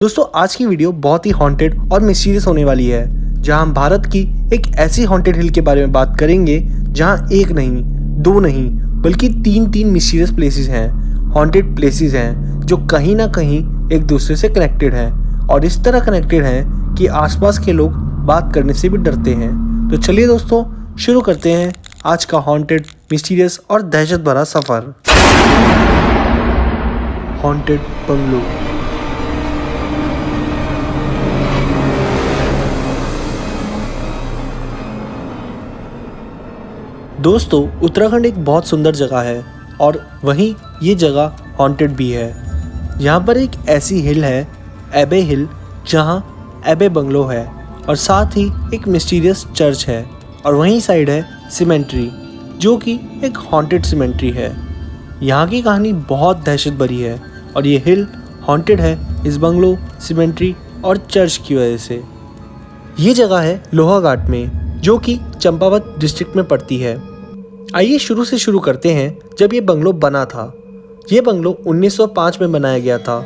दोस्तों आज की वीडियो बहुत ही हॉन्टेड और मिस्टीरियस होने वाली है, जहां हम भारत की एक ऐसी हॉन्टेड हिल के बारे में बात करेंगे जहां एक नहीं, दो नहीं, बल्कि तीन मिस्टीरियस प्लेसेस हैं, हॉन्टेड प्लेसेस हैं जो कहीं ना कहीं एक दूसरे से कनेक्टेड हैं और इस तरह कनेक्टेड हैं कि आसपास के लोग बात करने से भी डरते हैं। तो चलिए दोस्तों शुरू करते हैं आज का हॉन्टेड, मिस्टीरियस और दहशत भरा सफ़र। Haunted bungalow. दोस्तों उत्तराखंड एक बहुत सुंदर जगह है और वहीं ये जगह हॉन्टेड भी है। यहाँ पर एक ऐसी हिल है, एबे हिल, जहाँ एबे बंगलो है और साथ ही एक मिस्टीरियस चर्च है और वहीं साइड है सीमेंट्री, जो कि एक हॉन्टेड सीमेंट्री है। यहाँ की कहानी बहुत दहशत भरी है और ये हिल हॉन्टेड है इस बंगलो, सीमेंट्री और चर्च की वजह से। ये जगह है लोहाघाट में, जो कि चंपावत डिस्ट्रिक्ट में पड़ती है। आइए शुरू से शुरू करते हैं जब ये बंगलो बना था। ये बंगलो 1905 में बनाया गया था।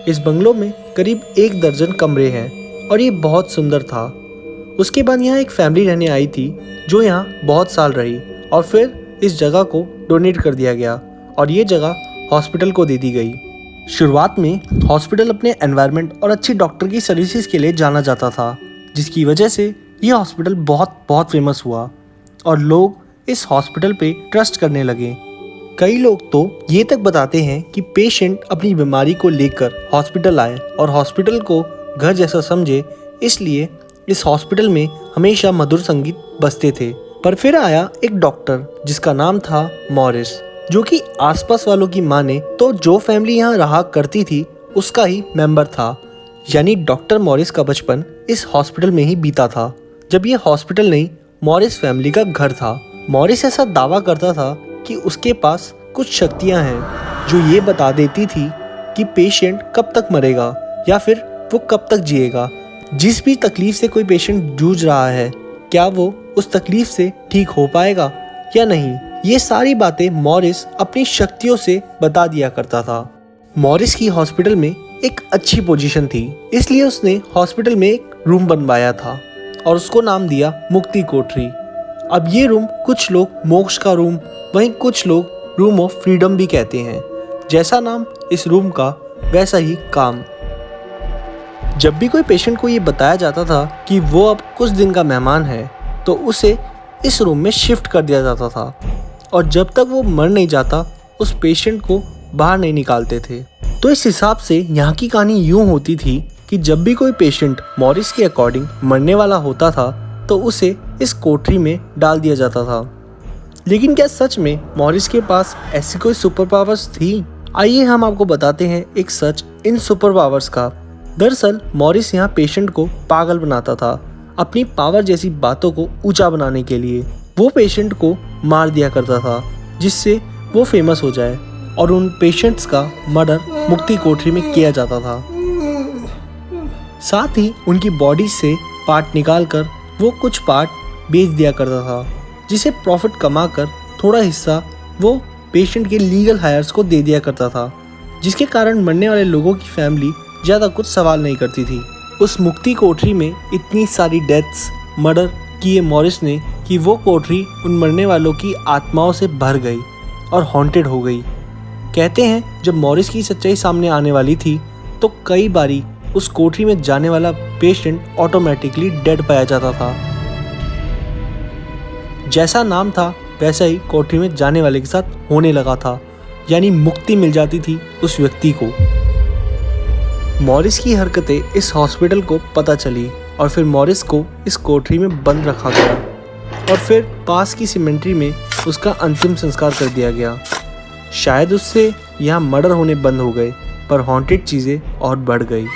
इस बंगलो में करीब 1 दर्जन कमरे हैं और ये बहुत सुंदर था। उसके बाद यहाँ एक फैमिली रहने आई थी जो यहाँ बहुत साल रही और फिर इस जगह को डोनेट कर दिया गया और ये जगह हॉस्पिटल को दे दी गई। शुरुआत में हॉस्पिटल अपने एनवायरनमेंट और अच्छी डॉक्टर की सर्विसेज के लिए जाना जाता था, जिसकी वजह से ये हॉस्पिटल बहुत फेमस हुआ और लोग इस हॉस्पिटल पे ट्रस्ट करने लगे। कई लोग तो ये तक बताते हैं कि पेशेंट अपनी बीमारी को लेकर हॉस्पिटल आए और हॉस्पिटल को घर जैसा समझे, इसलिए इस हॉस्पिटल में हमेशा मधुर संगीत बजते थे। पर फिर आया एक डॉक्टर जिसका नाम था मॉरिस, जो कि आसपास वालों की माने तो जो फैमिली यहाँ रहा करती थी उसका ही मेंबर था। यानी डॉक्टर मॉरिस का बचपन इस हॉस्पिटल में ही बीता था, जब ये हॉस्पिटल नहीं मॉरिस फैमिली का घर था। मॉरिस ऐसा दावा करता था कि उसके पास कुछ शक्तियां हैं जो ये बता देती थी कि पेशेंट कब तक मरेगा या फिर वो कब तक जिएगा। जिस भी तकलीफ से कोई पेशेंट जूझ रहा है, क्या वो उस तकलीफ से ठीक हो पाएगा या नहीं, ये सारी बातें मॉरिस अपनी शक्तियों से बता दिया करता था। मॉरिस की हॉस्पिटल में एक अच्छी पोजीशन थी, इसलिए उसने हॉस्पिटल में एक रूम बनवाया था और उसको नाम दिया मुक्ति कोठरी। अब ये रूम कुछ लोग मोक्ष का रूम, वहीं कुछ लोग रूम ऑफ फ्रीडम भी कहते हैं। जैसा नाम इस रूम का वैसा ही काम। जब भी कोई पेशेंट को ये बताया जाता था कि वो अब कुछ दिन का मेहमान है, तो उसे इस रूम में शिफ्ट कर दिया जाता था और जब तक वो मर नहीं जाता उस पेशेंट को बाहर नहीं निकालते थे। तो इस हिसाब से यहाँ की कहानी यूँ होती थी कि जब भी कोई पेशेंट मॉरिस के अकॉर्डिंग मरने वाला होता था तो उसे इस कोठरी में डाल दिया जाता था। लेकिन क्या सच में मॉरिस के पास ऐसी कोई सुपर पावर्स थी? आइए हम आपको बताते हैं एक सच इन सुपर पावर्स का। दरअसल मॉरिस यहाँ पेशेंट को पागल बनाता था अपनी पावर जैसी बातों को ऊंचा बनाने के लिए। वो पेशेंट को मार दिया करता था जिससे वो फेमस हो जाए और उन पेशेंट्स का मर्डर मुक्ति कोठरी में किया जाता था। साथ ही उनकी बॉडी से पार्ट निकालकर वो कुछ पार्ट बेच दिया करता था, जिसे प्रॉफिट कमाकर थोड़ा हिस्सा वो पेशेंट के लीगल हायर्स को दे दिया करता था, जिसके कारण मरने वाले लोगों की फैमिली ज़्यादा कुछ सवाल नहीं करती थी। उस मुक्ति कोठरी में इतनी सारी डेथ्स, मर्डर किए मॉरिस ने कि वो कोठरी उन मरने वालों की आत्माओं से भर गई और हॉन्टेड हो गई। कहते हैं जब मॉरिस की सच्चाई सामने आने वाली थी तो कई बारी उस कोठरी में जाने वाला पेशेंट ऑटोमेटिकली डेड पाया जाता था। जैसा नाम था वैसा ही कोठरी में जाने वाले के साथ होने लगा था, यानी मुक्ति मिल जाती थी उस व्यक्ति को। मॉरिस की हरकतें इस हॉस्पिटल को पता चली और फिर मॉरिस को इस कोठरी में बंद रखा गया और फिर पास की सीमेंट्री में उसका अंतिम संस्कार कर दिया गया। शायद उससे यहाँ मर्डर होने बंद हो गए, पर हॉन्टेड चीज़ें और बढ़ गई।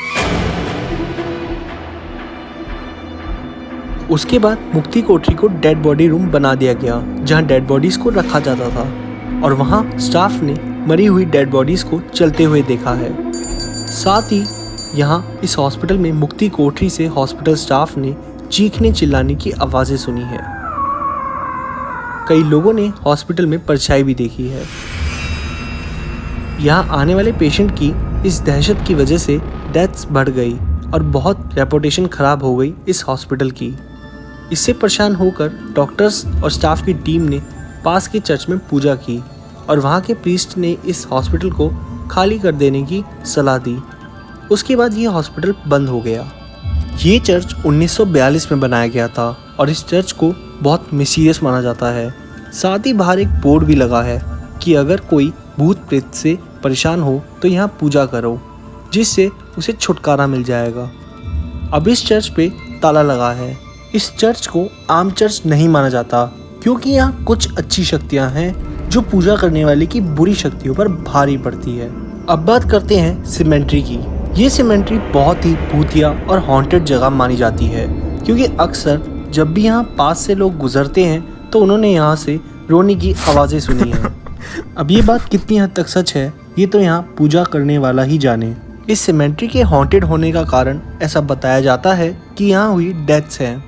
उसके बाद मुक्ति कोठरी को डेड बॉडी रूम बना दिया गया, जहां डेड बॉडीज़ को रखा जाता था और वहां स्टाफ ने मरी हुई डेड बॉडीज़ को चलते हुए देखा है। साथ ही यहां इस हॉस्पिटल में मुक्ति कोठरी से हॉस्पिटल स्टाफ ने चीखने चिल्लाने की आवाज़ें सुनी है। कई लोगों ने हॉस्पिटल में परछाई भी देखी है। यहाँ आने वाले पेशेंट की इस दहशत की वजह से डेथ्स बढ़ गई और बहुत रेपुटेशन ख़राब हो गई इस हॉस्पिटल की। इससे परेशान होकर डॉक्टर्स और स्टाफ की टीम ने पास के चर्च में पूजा की और वहाँ के प्रीस्ट ने इस हॉस्पिटल को खाली कर देने की सलाह दी। उसके बाद ये हॉस्पिटल बंद हो गया। ये चर्च 1942 में बनाया गया था और इस चर्च को बहुत मिस्टीरियस माना जाता है। साथ ही बाहर एक बोर्ड भी लगा है कि अगर कोई भूत प्रेत से परेशान हो तो यहाँ पूजा करो, जिससे उसे छुटकारा मिल जाएगा। अब इस चर्च पे ताला लगा है। इस चर्च को आम चर्च नहीं माना जाता क्योंकि यहाँ कुछ अच्छी शक्तियाँ हैं जो पूजा करने वाले की बुरी शक्तियों पर भारी पड़ती है। अब बात करते हैं सीमेंट्री की। ये सीमेंट्री बहुत ही भूतिया और हॉन्टेड जगह मानी जाती है क्योंकि अक्सर जब भी यहाँ पास से लोग गुजरते हैं तो उन्होंने यहाँ से रोने की आवाज़ें सुनी हैं। अब ये बात कितनी हद तक सच है ये तो यहाँ पूजा करने वाला ही जाने। इस सीमेंट्री के हॉन्टेड होने का कारण ऐसा बताया जाता है कि यहाँ हुई डेथ्स हैं।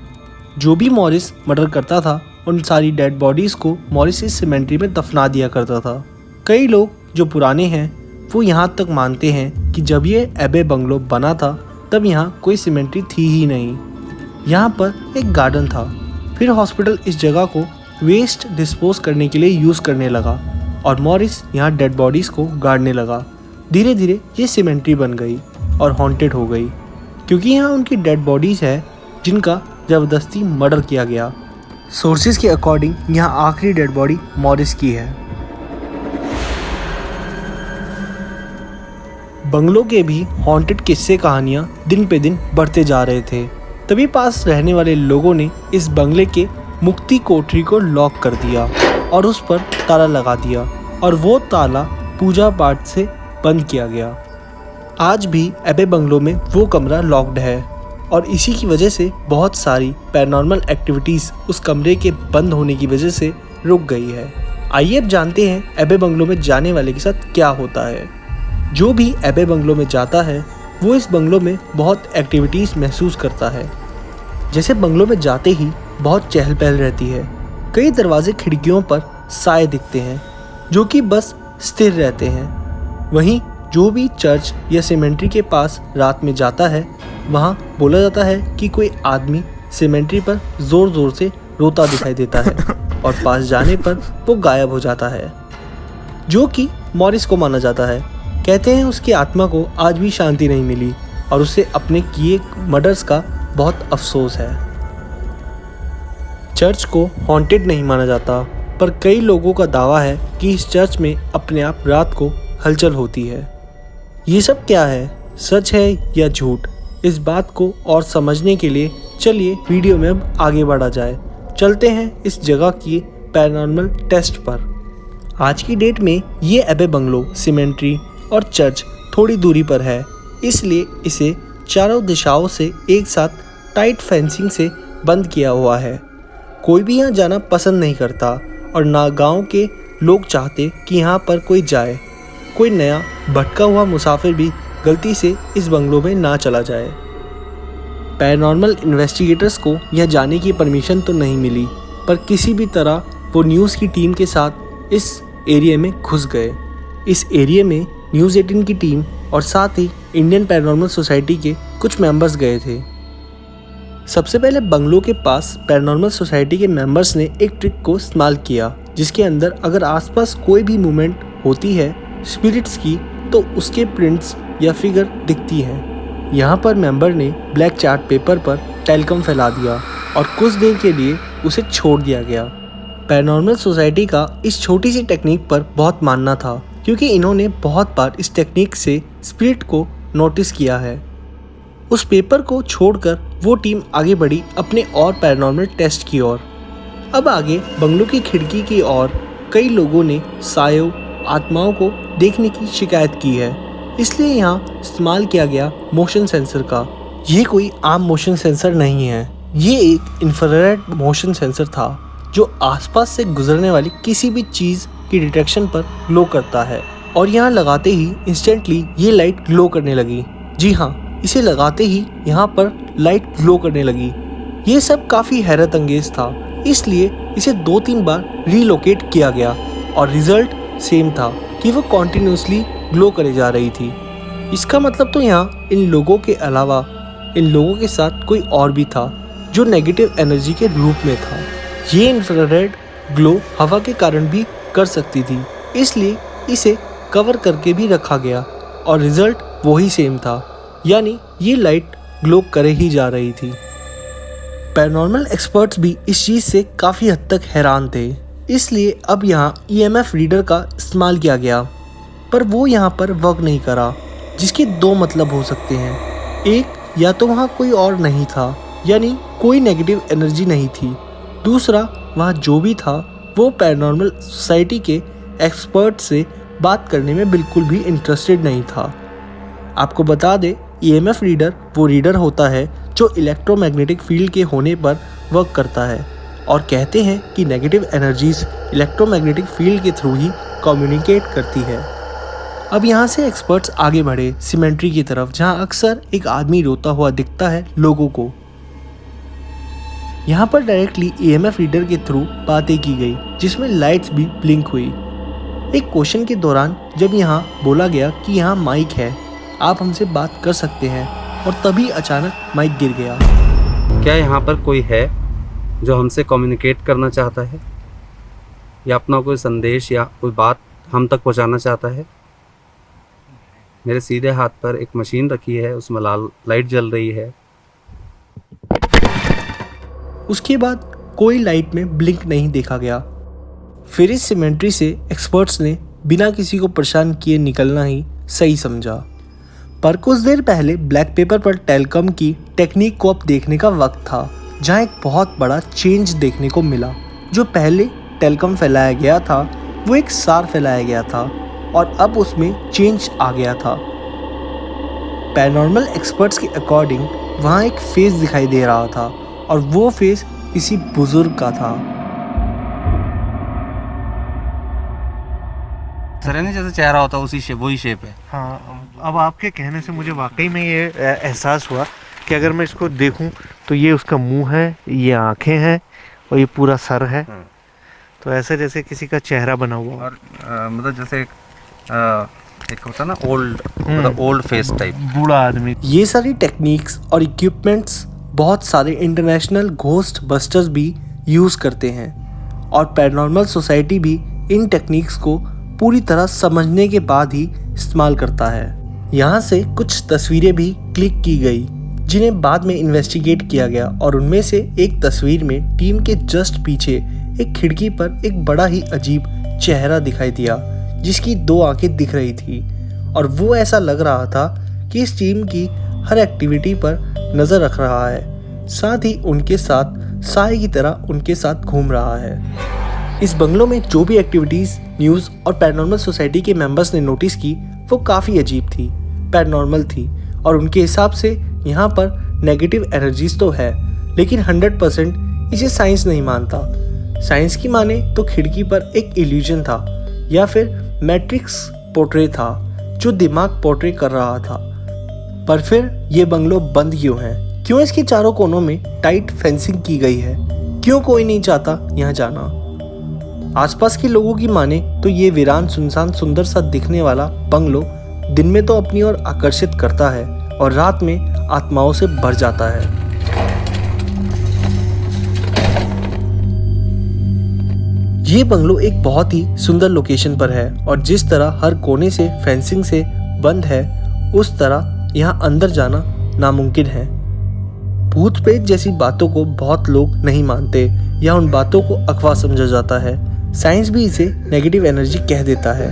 जो भी मॉरिस मर्डर करता था उन सारी डेड बॉडीज़ को मॉरिस इस सीमेंट्री में दफना दिया करता था। कई लोग जो पुराने हैं वो यहाँ तक मानते हैं कि जब ये एबे बंगलो बना था तब यहाँ कोई सीमेंट्री थी ही नहीं। यहाँ पर एक गार्डन था। फिर हॉस्पिटल इस जगह को वेस्ट डिस्पोज करने के लिए यूज़ करने लगा और मॉरिस यहाँ डेड बॉडीज़ को गाड़ने लगा। धीरे धीरे ये सीमेंट्री बन गई और हॉन्टेड हो गई क्योंकि यहाँ उनकी डेड बॉडीज़ है जिनका ज़बरदस्ती मर्डर किया गया। सोर्सेज के अकॉर्डिंग यहाँ आखिरी डेड बॉडी मॉरिस की है। बंगलों के भी हॉन्टेड किस्से कहानियाँ दिन पे दिन बढ़ते जा रहे थे। तभी पास रहने वाले लोगों ने इस बंगले के मुक्ति कोठरी को लॉक कर दिया और उस पर ताला लगा दिया और वो ताला पूजा पाठ से बंद किया गया। आज भी एबे बंगलो में वो कमरा लॉक्ड है और इसी की वजह से बहुत सारी पैरानॉर्मल एक्टिविटीज़ उस कमरे के बंद होने की वजह से रुक गई है। आइए अब जानते हैं एबे बंगलो में जाने वाले के साथ क्या होता है। जो भी एबे बंगलो में जाता है वो इस बंगलो में बहुत एक्टिविटीज़ महसूस करता है। जैसे बंगलो में जाते ही बहुत चहल पहल रहती है। कई दरवाजे खिड़कियों पर साए दिखते हैं जो कि बस स्थिर रहते हैं। वहीं जो भी चर्च या सीमेंट्री के पास रात में जाता है वहाँ बोला जाता है कि कोई आदमी सीमेंट्री पर ज़ोर ज़ोर से रोता दिखाई देता है और पास जाने पर वो गायब हो जाता है, जो कि मॉरिस को माना जाता है। कहते हैं उसकी आत्मा को आज भी शांति नहीं मिली और उसे अपने किए मर्डर्स का बहुत अफसोस है। चर्च को हॉन्टेड नहीं माना जाता पर कई लोगों का दावा है कि इस चर्च में अपने आप रात को हलचल होती है। ये सब क्या है, सच है या झूठ, इस बात को और समझने के लिए चलिए वीडियो में अब आगे बढ़ा जाए। चलते हैं इस जगह की पैरानॉर्मल टेस्ट पर। आज की डेट में ये एबे बंगलो, सीमेंट्री और चर्च थोड़ी दूरी पर है, इसलिए इसे चारों दिशाओं से एक साथ टाइट फेंसिंग से बंद किया हुआ है। कोई भी यहाँ जाना पसंद नहीं करता और ना गांव के लोग चाहते कि यहाँ पर कोई जाए। कोई नया भटका हुआ मुसाफिर भी गलती से इस बंगलो में ना चला जाए। पैरानॉर्मल इन्वेस्टिगेटर्स को यह जाने की परमिशन तो नहीं मिली पर किसी भी तरह वो न्यूज़ की टीम के साथ इस एरिया में घुस गए। इस एरिया में न्यूज़ 18 की टीम और साथ ही इंडियन पैरानॉर्मल सोसाइटी के कुछ मेंबर्स गए थे। सबसे पहले बंगलो के पास पैरानॉर्मल सोसाइटी के मेंबर्स ने एक ट्रिक को इस्तेमाल किया जिसके अंदर अगर आसपास कोई भी मूवमेंट होती है स्पिरिट्स की तो उसके प्रिंट्स या फिगर दिखती हैं। यहाँ पर मेंबर ने ब्लैक चार्ट पेपर पर टेलकम फैला दिया और कुछ देर के लिए उसे छोड़ दिया गया। पैरानॉर्मल सोसाइटी का इस छोटी सी टेक्निक पर बहुत मानना था क्योंकि इन्होंने बहुत बार इस टेक्निक से स्पिरिट को नोटिस किया है। उस पेपर को छोड़कर वो टीम आगे बढ़ी अपने और पैरानॉर्मल टेस्ट की ओर। अब आगे बंगलों की खिड़की की ओर कई लोगों ने सायों, आत्माओं को देखने की शिकायत की है, इसलिए यहाँ इस्तेमाल किया गया मोशन सेंसर का। ये कोई आम मोशन सेंसर नहीं है, ये एक इंफ्रारेड मोशन सेंसर था जो आसपास से गुजरने वाली किसी भी चीज़ की डिटेक्शन पर ग्लो करता है और यहाँ लगाते ही इंस्टेंटली ये लाइट ग्लो करने लगी। जी हाँ, इसे लगाते ही यहाँ पर लाइट ग्लो करने लगी। ये सब काफ़ी हैरत अंगेज था, इसलिए इसे 2-3 बार रीलोकेट किया गया और रिजल्ट सेम था कि वो कॉन्टिन्यूसली ग्लो करे जा रही थी। इसका मतलब तो यहाँ इन लोगों के अलावा इन लोगों के साथ कोई और भी था जो नेगेटिव एनर्जी के रूप में था। ये इंफ्रारेड ग्लो हवा के कारण भी कर सकती थी, इसलिए इसे कवर करके भी रखा गया और रिजल्ट वही सेम था, यानी ये लाइट ग्लो करे ही जा रही थी। पैरानॉर्मल एक्सपर्ट्स भी इस चीज़ से काफ़ी हद तक हैरान थे, इसलिए अब यहाँ EMF रीडर का इस्तेमाल किया गया, पर वो यहाँ पर वर्क नहीं करा, जिसके दो मतलब हो सकते हैं। एक, या तो वहाँ कोई और नहीं था, यानी कोई नेगेटिव एनर्जी नहीं थी। दूसरा, वहाँ जो भी था वो पैरानॉर्मल सोसाइटी के एक्सपर्ट से बात करने में बिल्कुल भी इंटरेस्टेड नहीं था। आपको बता दें, EMF रीडर वो रीडर होता है जो इलेक्ट्रोमैग्नेटिक फील्ड के होने पर वर्क करता है, और कहते हैं कि नेगेटिव एनर्जीज इलेक्ट्रोमैग्नेटिक फील्ड के थ्रू ही कम्युनिकेट करती है। अब यहाँ से एक्सपर्ट्स आगे बढ़े सिमेट्री की तरफ, जहाँ अक्सर एक आदमी रोता हुआ दिखता है लोगों को। यहाँ पर डायरेक्टली EMF रीडर के थ्रू बातें की गई, जिसमें लाइट्स भी ब्लिंक हुई। एक क्वेश्चन के दौरान जब यहाँ बोला गया कि यहाँ माइक है, आप हमसे बात कर सकते हैं, और तभी अचानक माइक गिर गया। क्या यहाँ पर कोई है जो हमसे कम्युनिकेट करना चाहता है, या अपना कोई संदेश या कोई बात हम तक पहुँचाना चाहता है? मेरे सीधे हाथ पर एक मशीन रखी है, उसमें लाल लाइट जल रही है। उसके बाद कोई लाइट में ब्लिंक नहीं देखा गया। फिर इस सिमेट्री से एक्सपर्ट्स ने बिना किसी को परेशान किए निकलना ही सही समझा। पर कुछ देर पहले ब्लैक पेपर पर टेलकम की टेक्निक को अब देखने का वक्त था, जहाँ एक बहुत बड़ा चेंज देखने को मिला। जो पहले टेलकम फैलाया गया था वो एक सार फैलाया गया था, और अब उसमें चेंज आ गया था। पैरानॉर्मल एक्सपर्ट्स के अकॉर्डिंग वहाँ एक फेस दिखाई दे रहा था, और वो फेस किसी बुजुर्ग का था। सर ने जैसे चेहरा होता है वही शेप है। हाँ, अब आपके कहने से मुझे वाकई में ये एहसास हुआ कि अगर मैं इसको देखूं तो ये उसका मुंह है, ये आंखें हैं, और ये पूरा सर है। तो ऐसे जैसे किसी का चेहरा बना हुआ। और मतलब जैसे एक होता ना ओल्ड फेस टाइप, बूढ़ा आदमी। ये सारी टेक्निक्स और इक्विपमेंट्स बहुत सारे इंटरनेशनल घोस्ट बस्टर्स भी यूज़ करते हैं, और पैरानॉर्मल सोसाइटी भी इन टेक्निक्स को पूरी तरह समझने के बाद ही इस्तेमाल करता है। यहाँ से कुछ तस्वीरें भी क्लिक की गई, जिन्हें बाद में इन्वेस्टिगेट किया गया, और उनमें से एक तस्वीर में टीम के जस्ट पीछे एक खिड़की पर एक बड़ा ही अजीब चेहरा दिखाई दिया, जिसकी दो आंखें दिख रही थी, और वो ऐसा लग रहा था कि इस टीम की हर एक्टिविटी पर नज़र रख रहा है, साथ ही उनके साथ साए की तरह उनके साथ घूम रहा है। इस बंगलों में जो भी एक्टिविटीज़ न्यूज़ और पैरानॉर्मल सोसाइटी के मेंबर्स ने नोटिस की वो काफ़ी अजीब थी, पैरानॉर्मल थी, और उनके हिसाब से यहाँ पर नेगेटिव एनर्जीज तो है, लेकिन 100% इसे साइंस नहीं मानता। साइंस की माने तो खिड़की पर एक इल्यूजन था, या फिर मैट्रिक्स पोर्ट्रे था जो दिमाग पोर्ट्रे कर रहा था। पर फिर ये बंगलो बंद क्यों है? क्यों इसके चारों कोनों में टाइट फेंसिंग की गई है? क्यों कोई नहीं चाहता यहाँ जाना? आसपास के लोगों की माने तो ये वीरान सुनसान सुंदर सा दिखने वाला बंगलो दिन में तो अपनी ओर आकर्षित करता है, और रात में आत्माओं से भर जाता है। ये बंगलो एक बहुत ही सुंदर लोकेशन पर है, और जिस तरह हर कोने से फेंसिंग से बंद है, उस तरह यहाँ अंदर जाना नामुमकिन है। भूत प्रेत जैसी बातों को बहुत लोग नहीं मानते, या उन बातों को अफवाह समझा जाता है। साइंस भी इसे नेगेटिव एनर्जी कह देता है।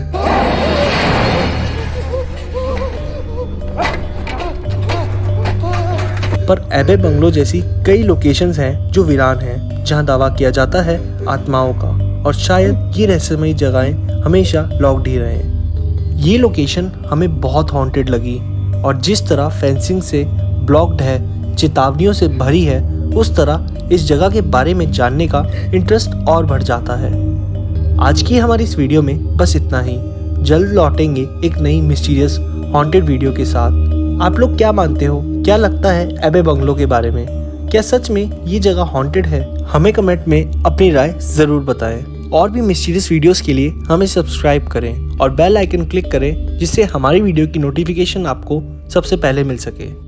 पर एबे बंगलो जैसी कई लोकेशंस हैं जो वीरान हैं, जहां दावा किया जाता है आत्माओं का, और शायद ये रहस्यमयी जगहें हमेशा लॉक्ड ही रहें। ये लोकेशन हमें बहुत हॉन्टेड लगी, और जिस तरह फेंसिंग से ब्लॉक्ड है, चेतावनियों से भरी है, उस तरह इस जगह के बारे में जानने का इंटरेस्ट और बढ़ जाता है। आज की हमारी इस वीडियो में बस इतना ही। जल्द लौटेंगे एक नई मिस्टीरियस हॉन्टेड वीडियो के साथ। आप लोग क्या मानते हो? क्या लगता है एबे बंगलो के बारे में? क्या सच में ये जगह हॉन्टेड है? हमें कमेंट में अपनी राय ज़रूर बताएं। और भी मिस्टीरियस वीडियोस के लिए हमें सब्सक्राइब करें और बेल आइकन क्लिक करें जिससे हमारी वीडियो की नोटिफिकेशन आपको सबसे पहले मिल सके।